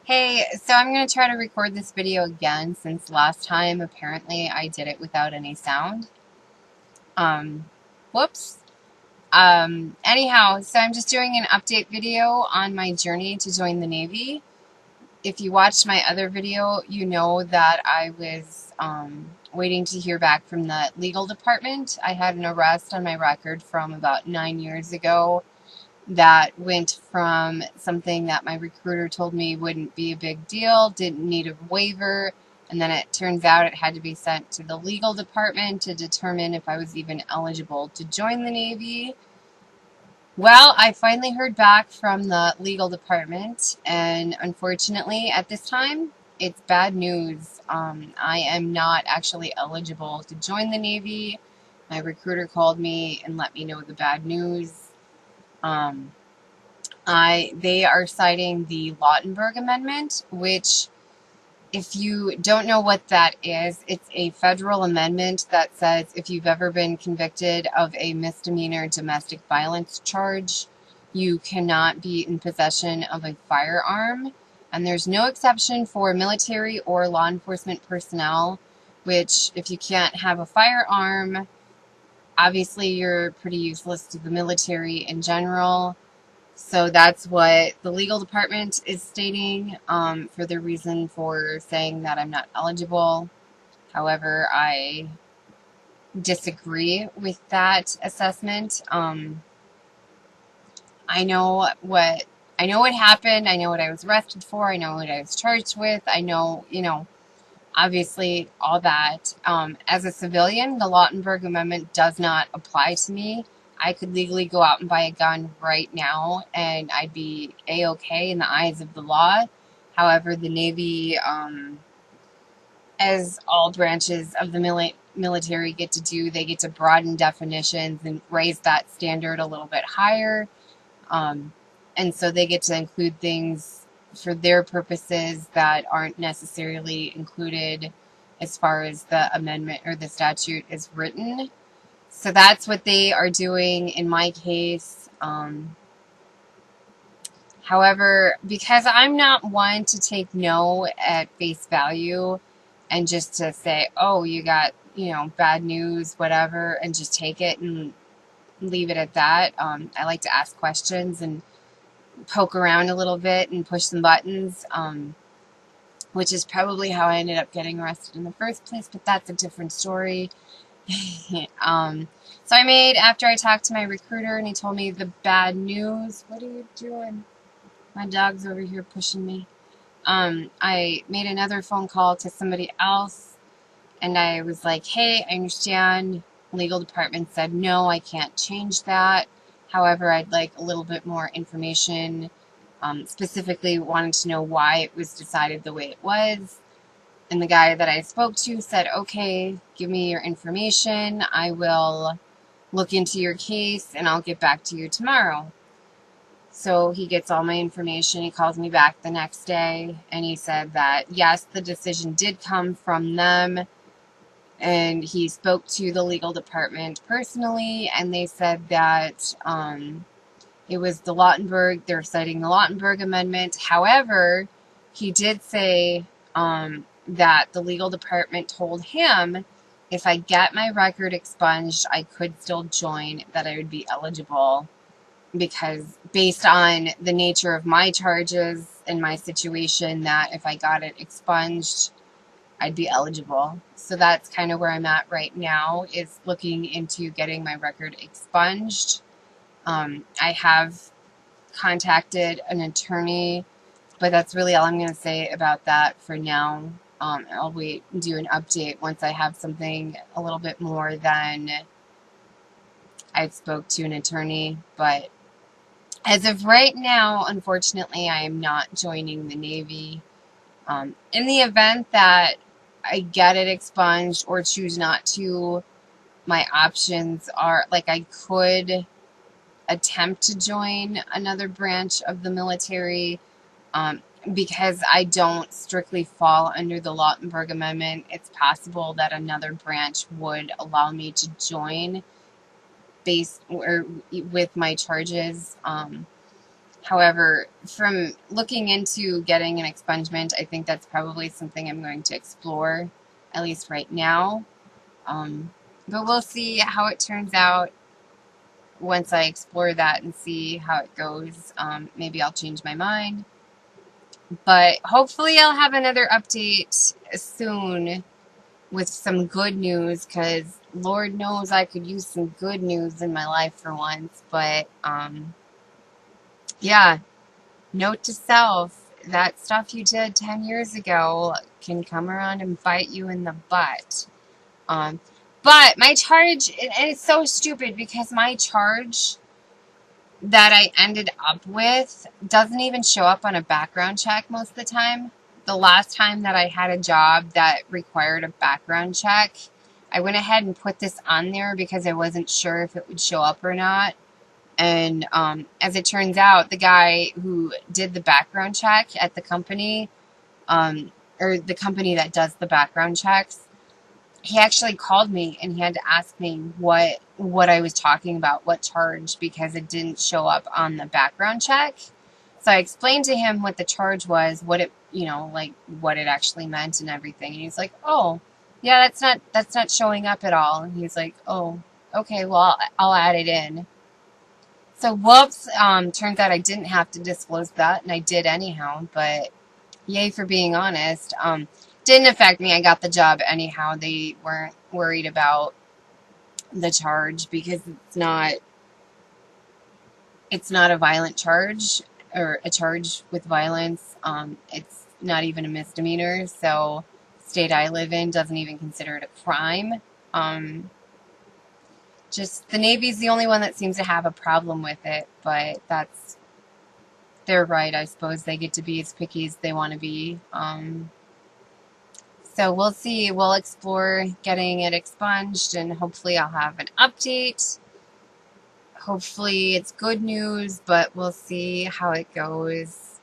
Hey, so I'm going to try to record this video again since last time apparently I did it without any sound. Um, Whoops. Anyhow, so I'm just doing an update video on my journey to join the Navy. If you watched my other video, you know that I was waiting to hear back from the legal department. I had an arrest on my record from about 9 years ago that went from something that my recruiter told me wouldn't be a big deal, didn't need a waiver, and then it turns out it had to be sent to the legal department to determine if I was even eligible to join the Navy. Well, I finally heard back from the legal department, and unfortunately, at this time, it's bad news. I am not actually eligible to join the Navy. My recruiter called me and let me know the bad news. Um, they are citing the Lautenberg Amendment, which, if you don't know what that is, it's a federal amendment that says if you've ever been convicted of a misdemeanor domestic violence charge, you cannot be in possession of a firearm. And there's no exception for military or law enforcement personnel, which, if you can't have a firearm, obviously you're pretty useless to the military in general. So that's what the legal department is stating for the reason for saying that I'm not eligible. However, I disagree with that assessment. I know what happened. I know what I was arrested for. I know what I was charged with. I know, obviously all that. As a civilian, the Lautenberg Amendment does not apply to me. I could legally go out and buy a gun right now and I'd be A-okay in the eyes of the law. However, the Navy, as all branches of the military get to do, they get to broaden definitions and raise that standard a little bit higher. Um, and so they get to include things for their purposes that aren't necessarily included as far as the amendment or the statute is written. So that's what they are doing in my case. However, because I'm not one to take no at face value and just to say, oh, you got, bad news, whatever, and just take it and leave it at that. I like to ask questions and poke around a little bit and push some buttons, which is probably how I ended up getting arrested in the first place, but that's a different story. So after I talked to my recruiter and he told me the bad news, what are you doing? My dog's over here pushing me. I made another phone call to somebody else and I was like, hey, I understand. Legal department said, no, I can't change that. However, I'd like a little bit more information, specifically wanted to know why it was decided the way it was. And the guy that I spoke to said, okay, give me your information. I will look into your case and I'll get back to you tomorrow. So he gets all my information. He calls me back the next day and he said that, yes, the decision did come from them. And he spoke to the legal department personally, and they said that it was the Lautenberg, they're citing the Lautenberg Amendment. However, he did say that the legal department told him if I get my record expunged, I could still join, that I would be eligible, because based on the nature of my charges and my situation, that if I got it expunged, I'd be eligible. So that's kind of where I'm at right now, is looking into getting my record expunged. I have contacted an attorney, but that's really all I'm going to say about that for now. I'll wait and do an update once I have something a little bit more than I spoke to an attorney. But as of right now, unfortunately, I am not joining the Navy. In the event that I get it expunged or choose not to, my options are, like, I could attempt to join another branch of the military. Because I don't strictly fall under the Lautenberg Amendment, it's possible that another branch would allow me to join based or with my charges. However, from looking into getting an expungement, I think that's probably something I'm going to explore, at least right now. Um, but we'll see how it turns out once I explore that and see how it goes. Maybe I'll change my mind. But hopefully I'll have another update soon with some good news, because Lord knows I could use some good news in my life for once. But yeah, note to self, that stuff you did 10 years ago can come around and bite you in the butt. Um, but my charge, and it's so stupid because my charge that I ended up with doesn't even show up on a background check most of the time. The last time that I had a job that required a background check, I went ahead and put this on there because I wasn't sure if it would show up or not. And as it turns out, the guy who did the background check at the company, or the company that does the background checks, he actually called me and he had to ask me what I was talking about, what charge, because it didn't show up on the background check. So I explained to him what the charge was, what it, like what it actually meant and everything. And he's like, "Oh, yeah, that's not showing up at all." And he's like, "Oh, okay, well, I'll add it in." So whoops, turns out I didn't have to disclose that, and I did anyhow, but yay for being honest. Didn't affect me. I got the job anyhow. They weren't worried about the charge because it's not a violent charge or a charge with violence. It's not even a misdemeanor, so the state I live in doesn't even consider it a crime. Just the Navy's the only one that seems to have a problem with it, but that's their right, I suppose. They get to be as picky as they want to be. So we'll see. We'll explore getting it expunged, and hopefully I'll have an update. Hopefully it's good news, but we'll see how it goes.